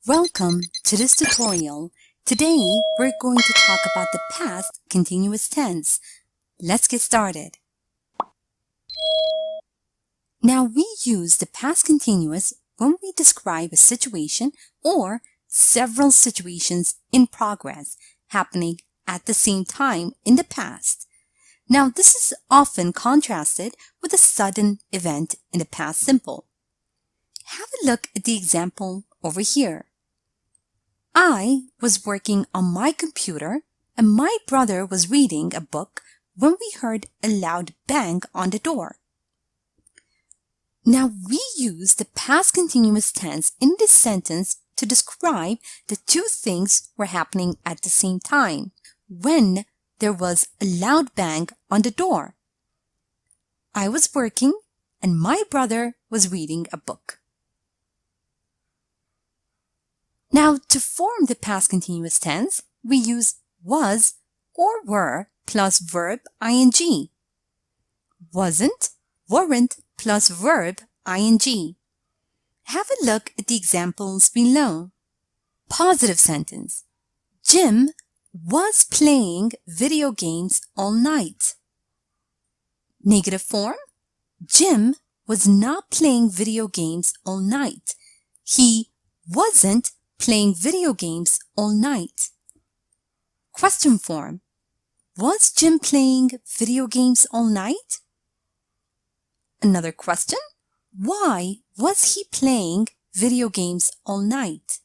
Welcome to this tutorial. Today, we're going to talk about the past continuous tense. Let's get started. Now, we use the past continuous when we describe a situation or several situations in progress happening at the same time in the past. Now, this is often contrasted with a sudden event in the past simple. Have a look at the example over here. I was working on my computer and my brother was reading a book when we heard a loud bang on the door. Now we use the past continuous tense in this sentence to describe the two things were happening at the same time when there was a loud bang on the door. I was working and my brother was reading a book. Now, to form the past continuous tense, we use was or were plus verb ing. Wasn't, weren't plus verb ing. Have a look at the examples below. Positive sentence. Jim was playing video games all night. Negative form. Jim was not playing video games all night. He wasn't playing video games all night. Question form. Was Jim playing video games all night? Another question. Why was he playing video games all night?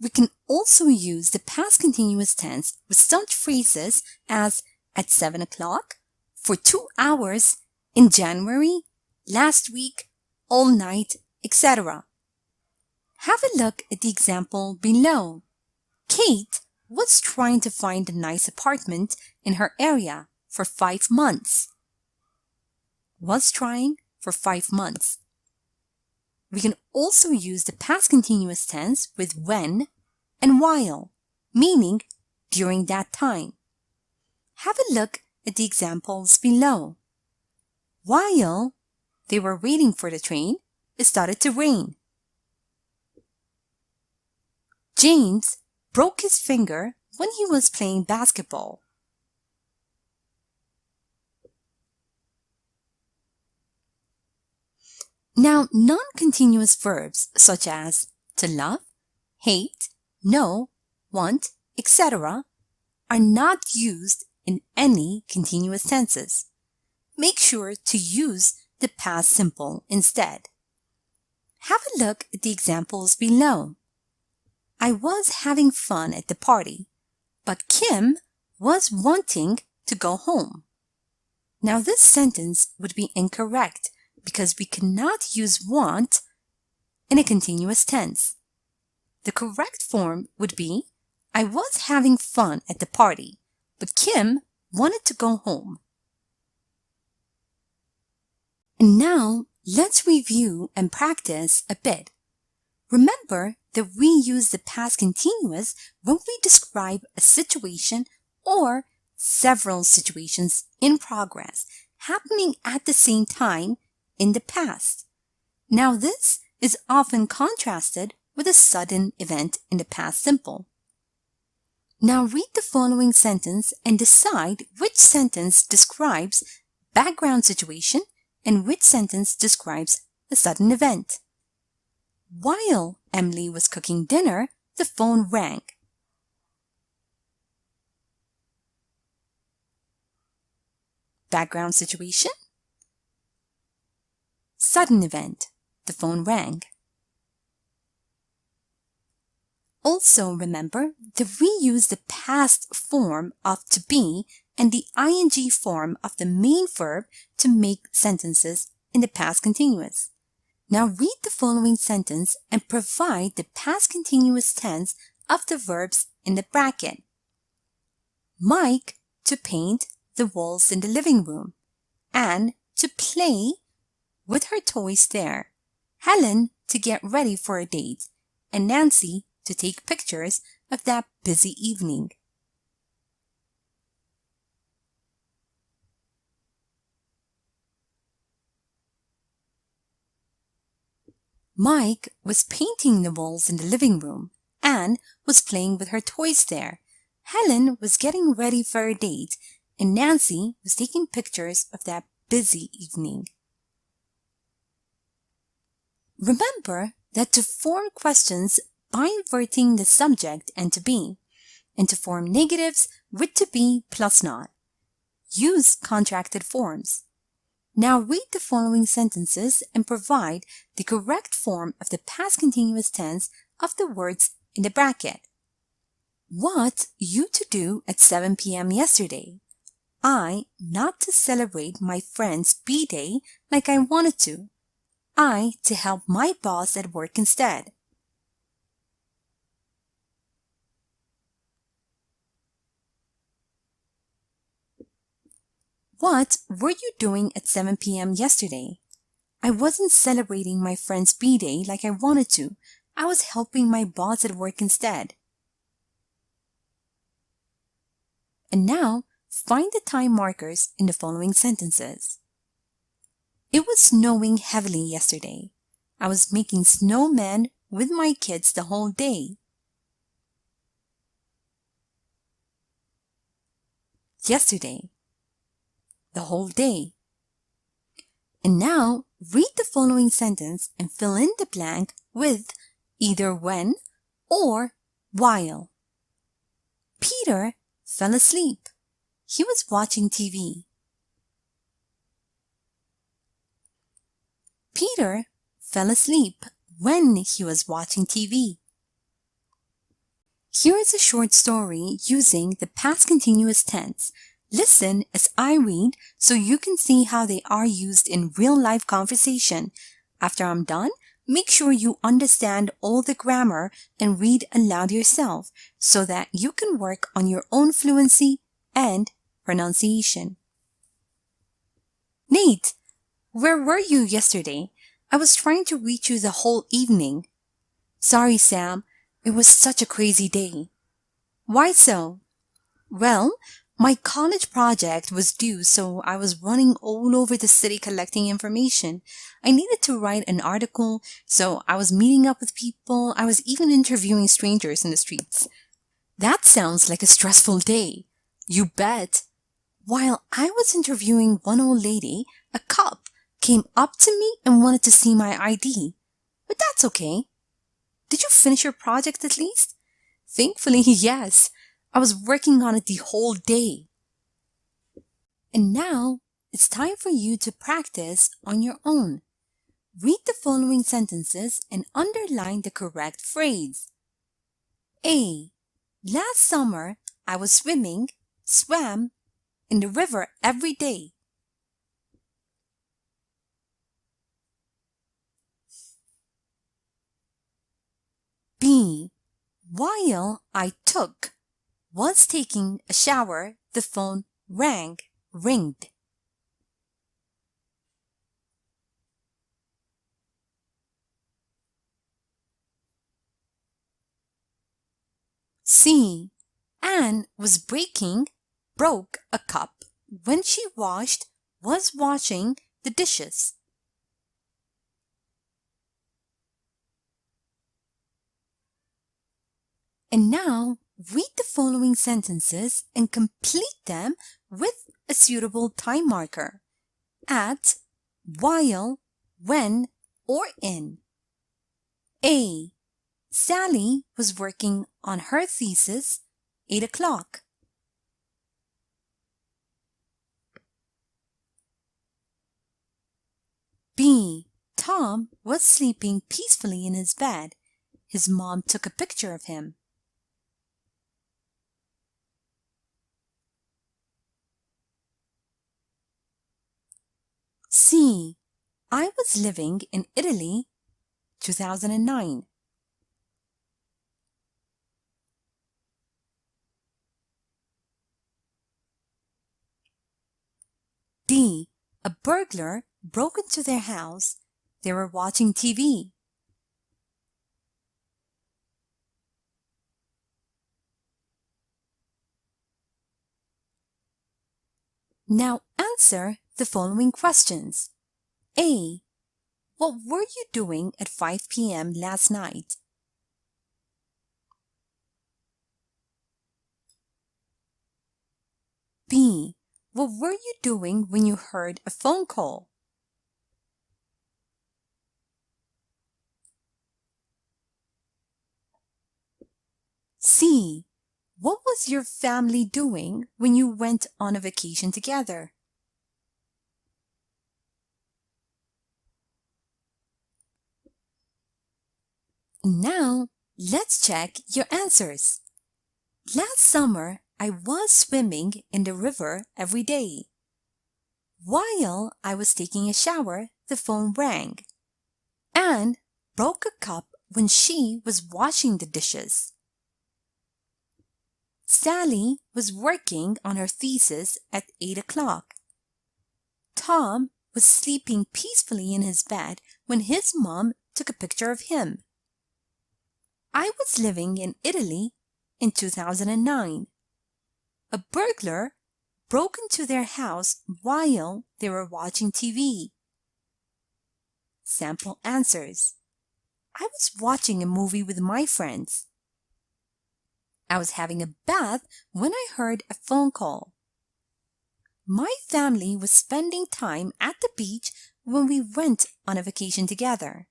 We can also use the past continuous tense with such phrases as at 7 o'clock, for 2 hours, in January, last week, all night, etc. Have a look at the example below. Kate was trying to find a nice apartment in her area for 5 months. Was trying for 5 months. We can also use the past continuous tense with when and while, meaning during that time. Have a look at the examples below. While they were waiting for the train, it started to rain. James broke his finger when he was playing basketball. Now, non-continuous verbs such as to love, hate, know, want, etc. are not used in any continuous tenses. Make sure to use the past simple instead. Have a look at the examples below. I was having fun at the party, but Kim was wanting to go home. Now this sentence would be incorrect because we cannot use want in a continuous tense. The correct form would be I was having fun at the party, but Kim wanted to go home. And now let's review and practice a bit. Remember that we use the past continuous when we describe a situation or several situations in progress happening at the same time in the past. Now this is often contrasted with a sudden event in the past simple. Now read the following sentence and decide which sentence describes background situation and which sentence describes a sudden event. While Emily was cooking dinner, the phone rang. Background situation. Sudden event. The phone rang. Also remember that we use the past form of to be and the ing form of the main verb to make sentences in the past continuous. Now read the following sentence and provide the past continuous tense of the verbs in the bracket. Mike to paint the walls in the living room. Anne to play with her toys there. Helen to get ready for a date. And Nancy to take pictures of that busy evening. Mike was painting the walls in the living room. Anne was playing with her toys there. Helen was getting ready for a date, and Nancy was taking pictures of that busy evening. Remember that to form questions by inverting the subject and to be, and to form negatives with to be plus not. Use contracted forms. Now read the following sentences and provide the correct form of the past continuous tense of the words in the bracket. What you to do at 7 p.m. yesterday? I not to celebrate my friend's b-day like I wanted to. I to help my boss at work instead. What were you doing at 7 p.m. yesterday? I wasn't celebrating my friend's b-day like I wanted to. I was helping my boss at work instead. And now, find the time markers in the following sentences. It was snowing heavily yesterday. I was making snowmen with my kids the whole day. Yesterday. The whole day. And now, read the following sentence and fill in the blank with either when or while. Peter fell asleep. He was watching TV. Peter fell asleep when he was watching TV. Here is a short story using the past continuous tense. Listen as I read so you can see how they are used in real-life conversation. After I'm done, make sure you understand all the grammar and read aloud yourself so that you can work on your own fluency and pronunciation. Nate, where were you yesterday? I was trying to reach you the whole evening. Sorry, Sam. It was such a crazy day. Why so? Well, my college project was due, so I was running all over the city collecting information. I needed to write an article, so I was meeting up with people. I was even interviewing strangers in the streets. That sounds like a stressful day. You bet. While I was interviewing one old lady, a cop came up to me and wanted to see my ID. But that's okay. Did you finish your project at least? Thankfully, yes. I was working on it the whole day. And now, it's time for you to practice on your own. Read the following sentences and underline the correct phrase. A. Last summer, I was swam in the river every day. B. While I was taking a shower, the phone ringed. C. Anne broke a cup when she was washing the dishes. And now, read the following sentences and complete them with a suitable time marker. At, while, when, or in. A. Sally was working on her thesis, 8 o'clock. B. Tom was sleeping peacefully in his bed. His mom took a picture of him. C. I was living in Italy, 2009. D. A burglar broke into their house. They were watching TV. Now answer the following questions. A. What were you doing at 5 p.m. last night? B. What were you doing when you heard a phone call? C. What was your family doing when you went on a vacation together? Now, let's check your answers. Last summer, I was swimming in the river every day. While I was taking a shower, the phone rang. Anne broke a cup when she was washing the dishes. Sally was working on her thesis at 8 o'clock. Tom was sleeping peacefully in his bed when his mom took a picture of him. I was living in Italy in 2009. A burglar broke into their house while they were watching TV. Sample answers. I was watching a movie with my friends. I was having a bath when I heard a phone call. My family was spending time at the beach when we went on a vacation together.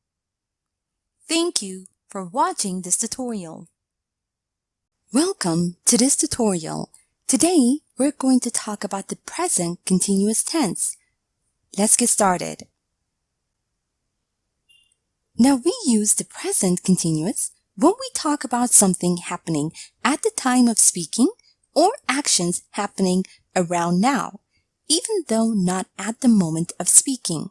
Thank you for watching this tutorial. Welcome to this tutorial. Today, we're going to talk about the present continuous tense. Let's get started. Now, we use the present continuous when we talk about something happening at the time of speaking or actions happening around now, even though not at the moment of speaking.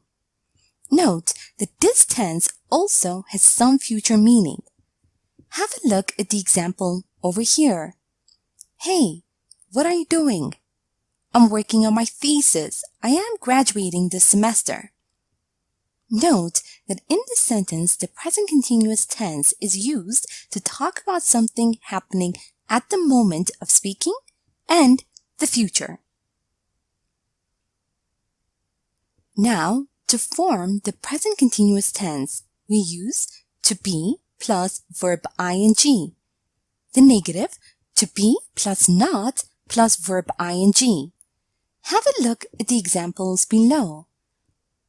Note that this tense also has some future meaning. Have a look at the example over here. Hey, what are you doing? I'm working on my thesis. I am graduating this semester. Note that in this sentence, the present continuous tense is used to talk about something happening at the moment of speaking and the future. Now, to form the present continuous tense, we use to be plus verb ing. The negative, to be plus not plus verb ing. Have a look at the examples below.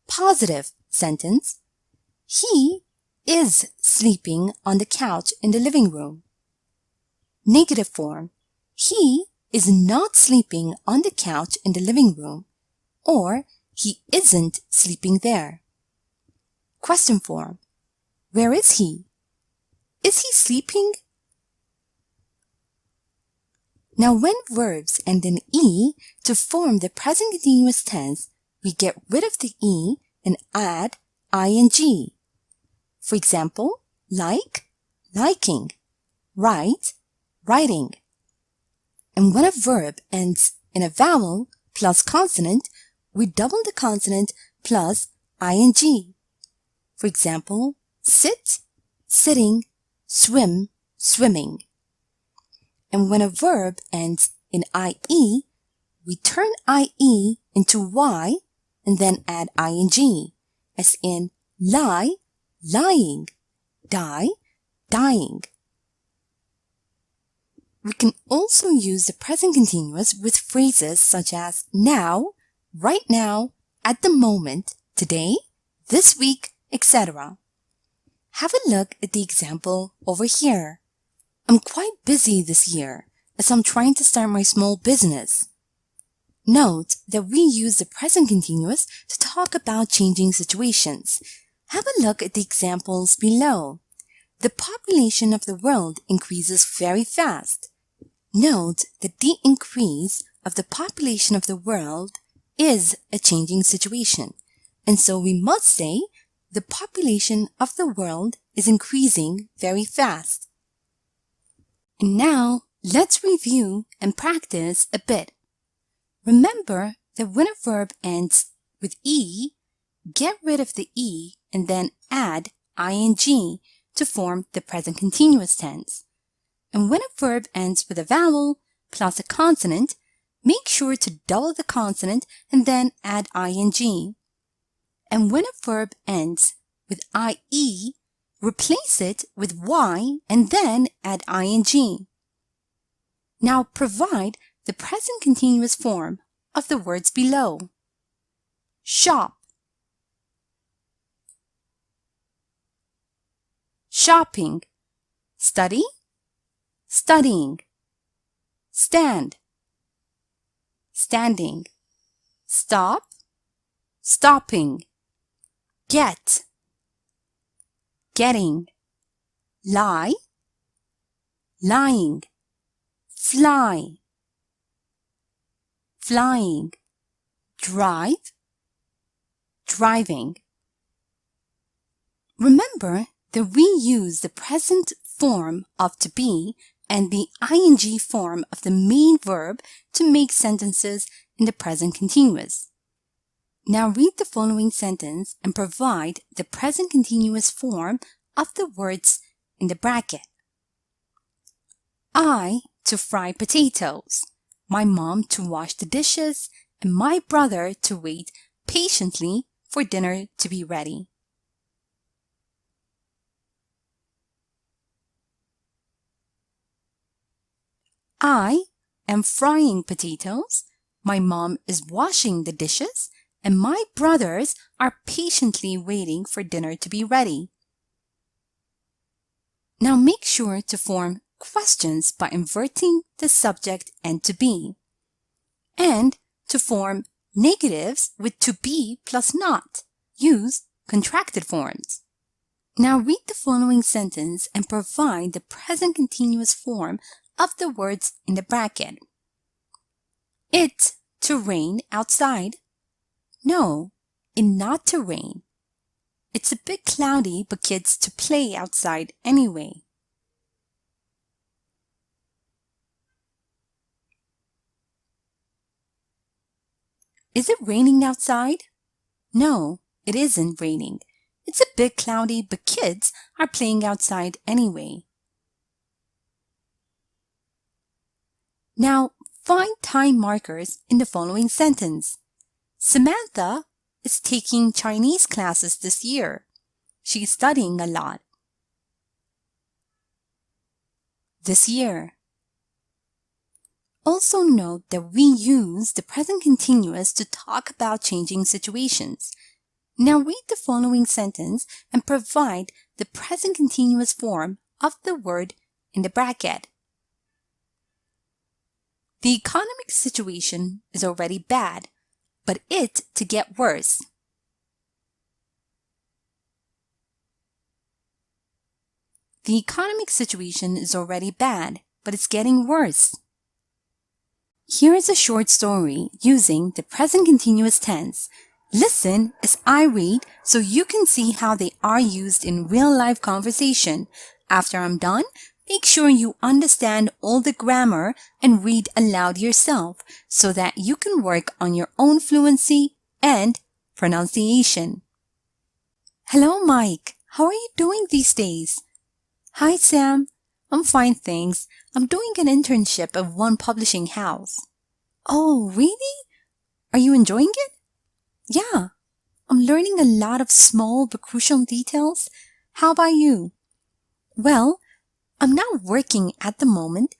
Positive sentence. He is sleeping on the couch in the living room. Negative form. He is not sleeping on the couch in the living room, or he isn't sleeping there. Question form. Where is he? Is he sleeping? Now, when verbs end in E to form the present continuous tense, we get rid of the E and add ing. For example, like, liking, write, writing. And when a verb ends in a vowel plus consonant, we double the consonant plus ing. For example, sit, sitting, swim, swimming. And when a verb ends in ie, we turn ie into y and then add ing, as in lie, lying, die, dying. We can also use the present continuous with phrases such as now, right now, at the moment, today, this week, etc. Have a look at the example over here. I'm quite busy this year as I'm trying to start my small business. Note that we use the present continuous to talk about changing situations. Have a look at the examples below. The population of the world increases very fast. Note that the increase of the population of the world is a changing situation, and so we must say the population of the world is increasing very fast. And now, let's review and practice a bit. Remember that when a verb ends with E, get rid of the E and then add ing to form the present continuous tense. And when a verb ends with a vowel plus a consonant, make sure to double the consonant and then add ing. And when a verb ends with IE, replace it with Y and then add ing. Now provide the present continuous form of the words below. Shop, shopping, study, studying, stand, standing, stop, stopping, get, getting, lie, lying, fly, flying, drive, driving. Remember that we use the present form of to be and the ing form of the main verb to make sentences in the present continuous. Now read the following sentence and provide the present continuous form of the words in the bracket. I to fry potatoes, my mom to wash the dishes, and my brother to wait patiently for dinner to be ready. I am frying potatoes, my mom is washing the dishes, and my brothers are patiently waiting for dinner to be ready. Now make sure to form questions by inverting the subject and to be, and to form negatives with to be plus not. Use contracted forms. Now read the following sentence and provide the present continuous form of the words in the bracket. It to rain outside. No, it not to rain. It's a bit cloudy, but kids to play outside anyway. Is it raining outside? No, it isn't raining. It's a bit cloudy, but kids are playing outside anyway. Now, find time markers in the following sentence. Samantha is taking Chinese classes this year. She's studying a lot. This year. Also note that we use the present continuous to talk about changing situations. Now read the following sentence and provide the present continuous form of the word in the bracket. The economic situation is already bad, but it to get worse. The economic situation is already bad, but it's getting worse. Here is a short story using the present continuous tense. Listen as I read so you can see how they are used in real-life conversation. After I'm done, make sure you understand all the grammar and read aloud yourself so that you can work on your own fluency and pronunciation. Hello, Mike. How are you doing these days? Hi, Sam. I'm fine, thanks. I'm doing an internship at one publishing house. Oh, really? Are you enjoying it? Yeah, I'm learning a lot of small but crucial details. How about you? Well, I'm not working at the moment.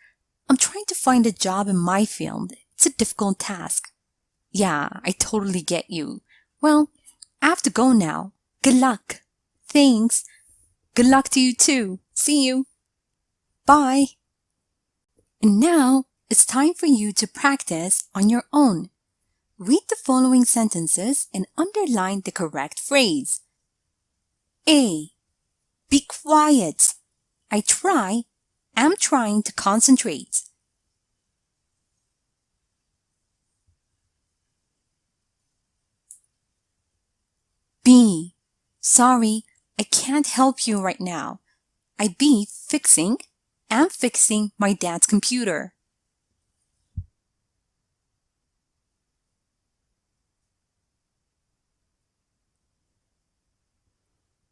I'm trying to find a job in my field. It's a difficult task. Yeah, I totally get you. Well, I have to go now. Good luck. Thanks. Good luck to you too. See you. Bye. And now it's time for you to practice on your own. Read the following sentences and underline the correct phrase. A. Be quiet. I'm trying to concentrate. B. Sorry, I can't help you right now. I'm fixing my dad's computer.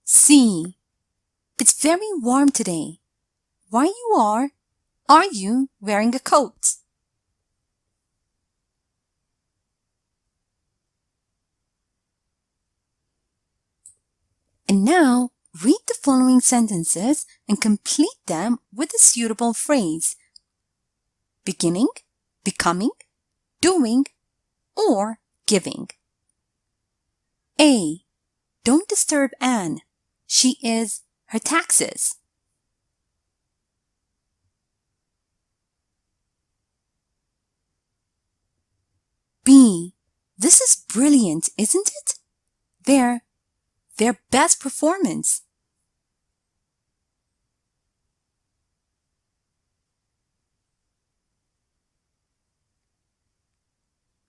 C. It's very warm today. Why are you wearing a coat? And now, read the following sentences and complete them with a suitable phrase. Beginning, becoming, doing, or giving. A. Don't disturb Anne. She is her taxes. B. This is brilliant, isn't it? Their best performance.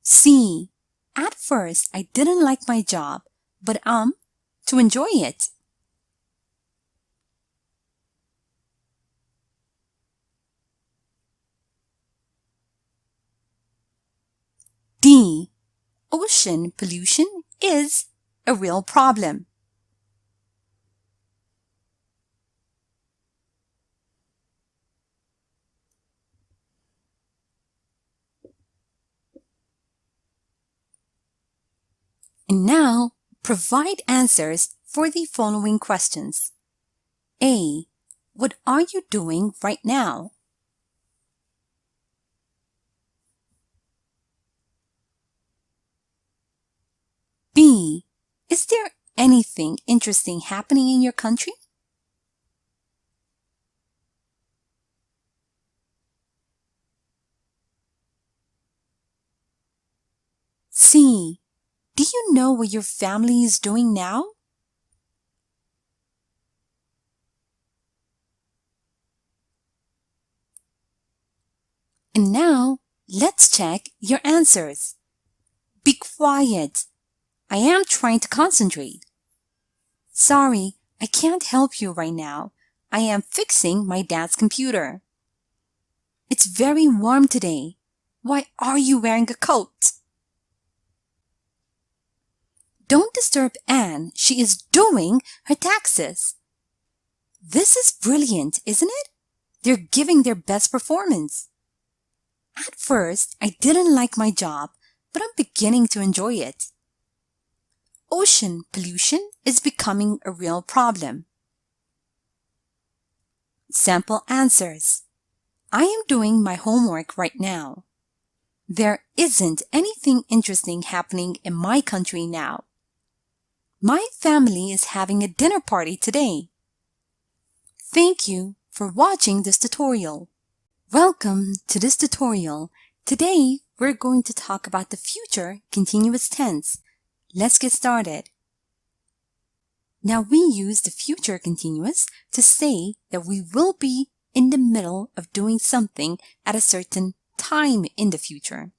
C. At first, I didn't like my job, but to enjoy it. D. Ocean pollution is a real problem. And now, provide answers for the following questions. A. What are you doing right now? B. Is there anything interesting happening in your country? C. Do you know what your family is doing now? And now, let's check your answers. Be quiet. I am trying to concentrate. Sorry, I can't help you right now. I am fixing my dad's computer. It's very warm today. Why are you wearing a coat? Don't disturb Anne. She is doing her taxes. This is brilliant, isn't it? They're giving their best performance. At first, I didn't like my job, but I'm beginning to enjoy it. Ocean pollution is becoming a real problem. Sample answers. I am doing my homework right now. There isn't anything interesting happening in my country now. My family is having a dinner party today. Thank you for watching this tutorial. Welcome to this tutorial. Today, we're going to talk about the future continuous tense. Let's get started. Now, we use the future continuous to say that we will be in the middle of doing something at a certain time in the future.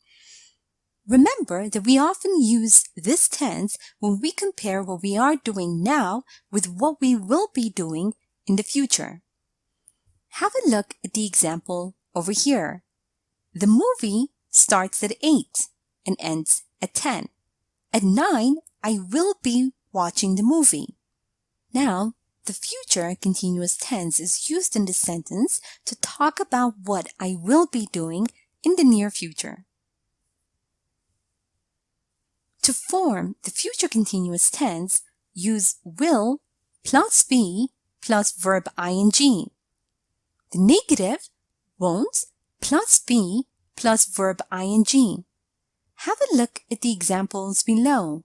Remember that we often use this tense when we compare what we are doing now with what we will be doing in the future. Have a look at the example over here. The movie starts at 8 and ends at 10. At 9, I will be watching the movie. Now, the future continuous tense is used in this sentence to talk about what I will be doing in the near future. To form the future continuous tense, use will plus be plus verb ing. The negative, won't, plus be plus verb ing. Have a look at the examples below.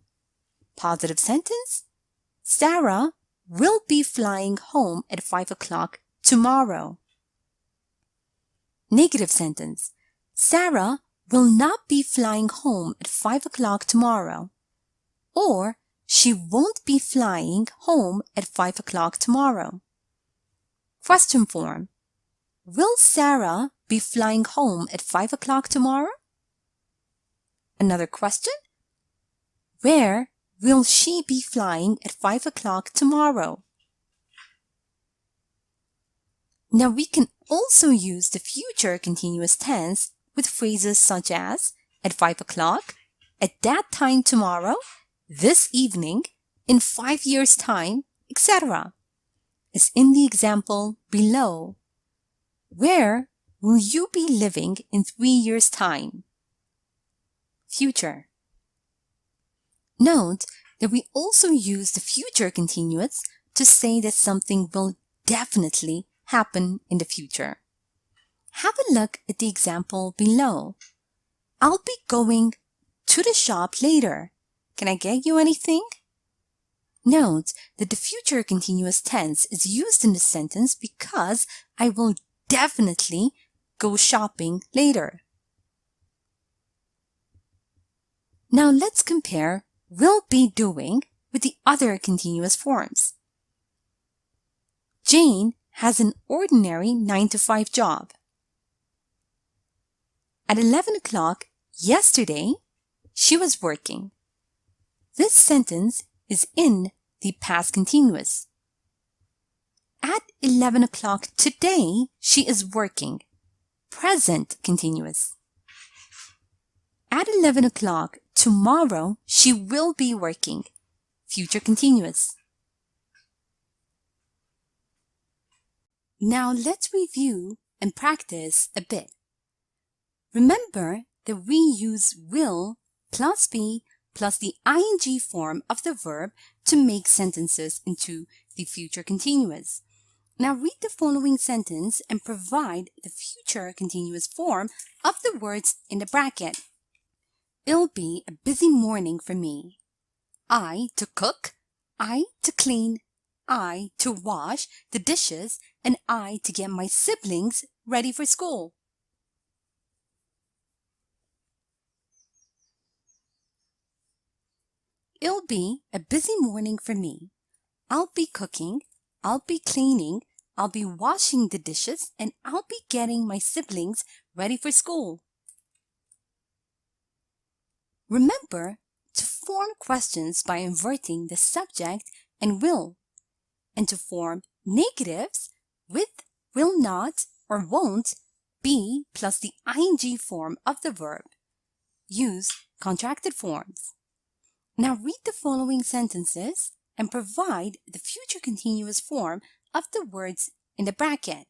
Positive sentence. Sarah will be flying home at 5 o'clock tomorrow. Negative sentence. Sarah will not be flying home at 5 o'clock tomorrow. Or, she won't be flying home at 5 o'clock tomorrow. Question form. Will Sarah be flying home at 5 o'clock tomorrow? Another question. Where will she be flying at 5 o'clock tomorrow? Now we can also use the future continuous tense with phrases such as at 5 o'clock, at that time tomorrow, this evening, in 5 years' time, etc. As in the example below. Where will you be living in 3 years' time? Future. Note Then we also use the future continuous to say that something will definitely happen in the future. Have a look at the example below. I'll be going to the shop later. Can I get you anything? Note that the future continuous tense is used in this sentence because I will definitely go shopping later. Now let's compare will be doing with the other continuous forms. Jane has an ordinary 9-to-5 job. At 11 o'clock yesterday, she was working. This sentence is in the past continuous. At 11 o'clock today, she is working. Present continuous. At 11 o'clock tomorrow, she will be working. Future continuous. Now let's review and practice a bit. Remember that we use will plus be plus the ing form of the verb to make sentences into the future continuous. Now read the following sentence and provide the future continuous form of the words in the bracket. It'll be a busy morning for me. I to cook, I to clean, I to wash the dishes, and I to get my siblings ready for school. It'll be a busy morning for me. I'll be cooking, I'll be cleaning, I'll be washing the dishes, and I'll be getting my siblings ready for school. Remember to form questions by inverting the subject and will, and to form negatives with will not or won't be plus the ing form of the verb. Use contracted forms. Now read the following sentences and provide the future continuous form of the words in the bracket.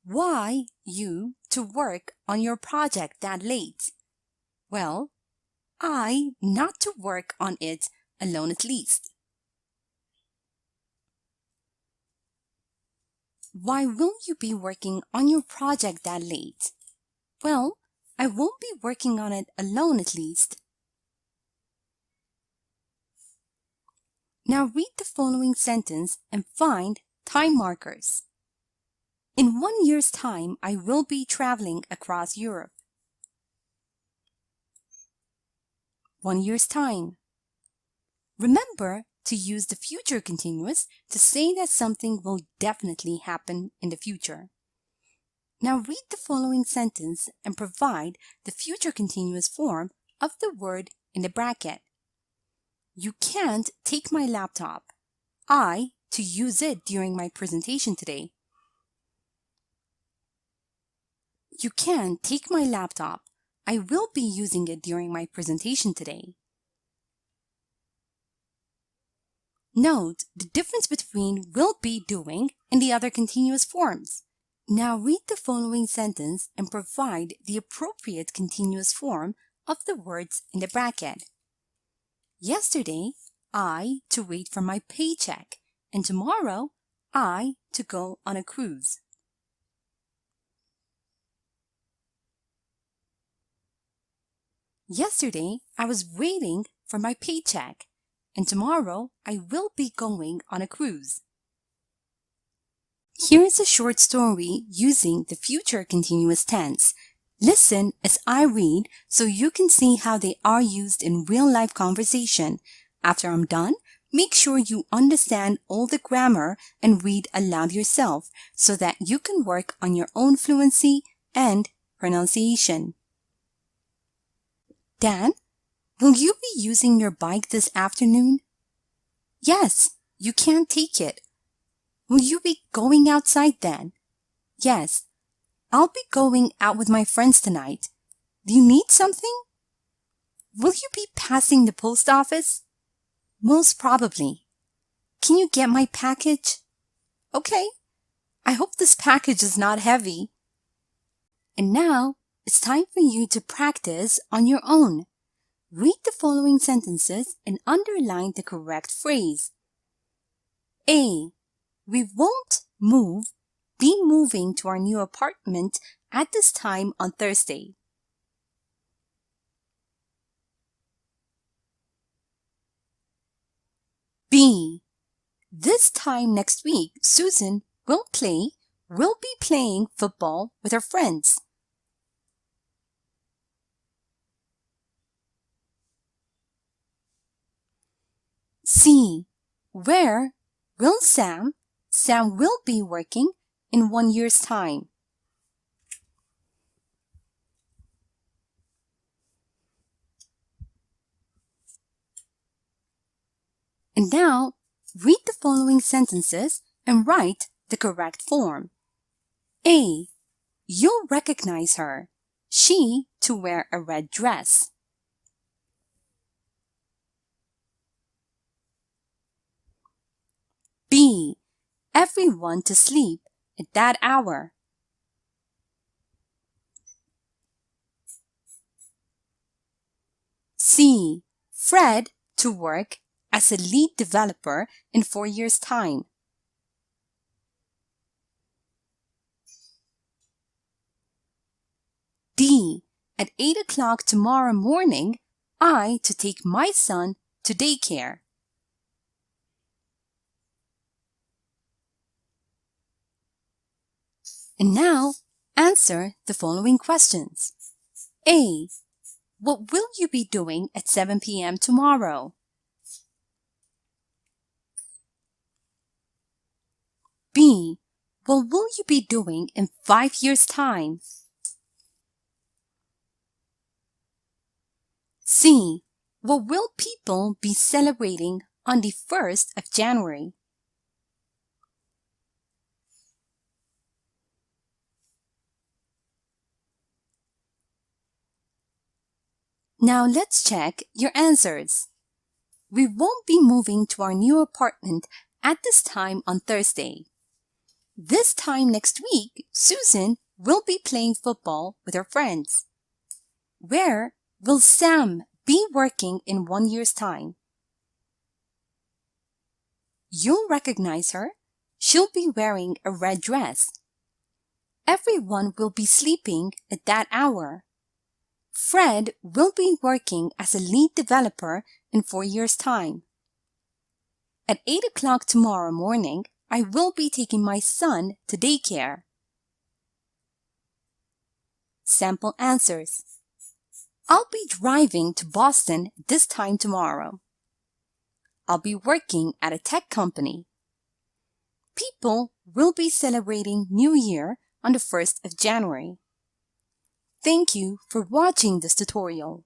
Why you to work on your project that late? Well, I not to work on it alone at least. Why will you be working on your project that late? Well, I won't be working on it alone at least. Now read the following sentence and find time markers. In 1 year's time, I will be traveling across Europe. 1 year's time. Remember to use the future continuous to say that something will definitely happen in the future. Now read the following sentence and provide the future continuous form of the word in the bracket. You can't take my laptop. I to use it during my presentation today. You can't take my laptop. I will be using it during my presentation today. Note the difference between will be doing and the other continuous forms. Now read the following sentence and provide the appropriate continuous form of the words in the bracket. Yesterday, I to wait for my paycheck, and tomorrow, I to go on a cruise. Yesterday, I was waiting for my paycheck, and tomorrow I will be going on a cruise. Here is a short story using the future continuous tense. Listen as I read so you can see how they are used in real-life conversation. After I'm done, make sure you understand all the grammar and read aloud yourself so that you can work on your own fluency and pronunciation. Dan, will you be using your bike this afternoon? Yes, you can't take it. Will you be going outside then? Yes, I'll be going out with my friends tonight. Do you need something? Will you be passing the post office? Most probably. Can you get my package? Okay. I hope this package is not heavy. And now, it's time for you to practice on your own. Read the following sentences and underline the correct phrase. A. We won't be moving to our new apartment at this time on Thursday. B. This time next week, Susan will be playing football with her friends. C. Where will Sam will be working in 1 year's time. And now, read the following sentences and write the correct form. A. You'll recognize her. She to wear a red dress. B. Everyone to sleep at that hour. C. Fred to work as a lead developer in 4 years' time. D. At 8 o'clock tomorrow morning, I to take my son to daycare. And now, answer the following questions. A. What will you be doing at 7 p.m. tomorrow? B. What will you be doing in 5 years' time? C. What will people be celebrating on the 1st of January? Now let's check your answers. We won't be moving to our new apartment at this time on Thursday. This time next week, Susan will be playing football with her friends. Where will Sam be working in 1 year's time? You'll recognize her. She'll be wearing a red dress. Everyone will be sleeping at that hour. Fred will be working as a lead developer in 4 years' time. At 8 o'clock tomorrow morning, I will be taking my son to daycare. Sample answers. I'll be driving to Boston this time tomorrow. I'll be working at a tech company. People will be celebrating New Year on the 1st of January. Thank you for watching this tutorial.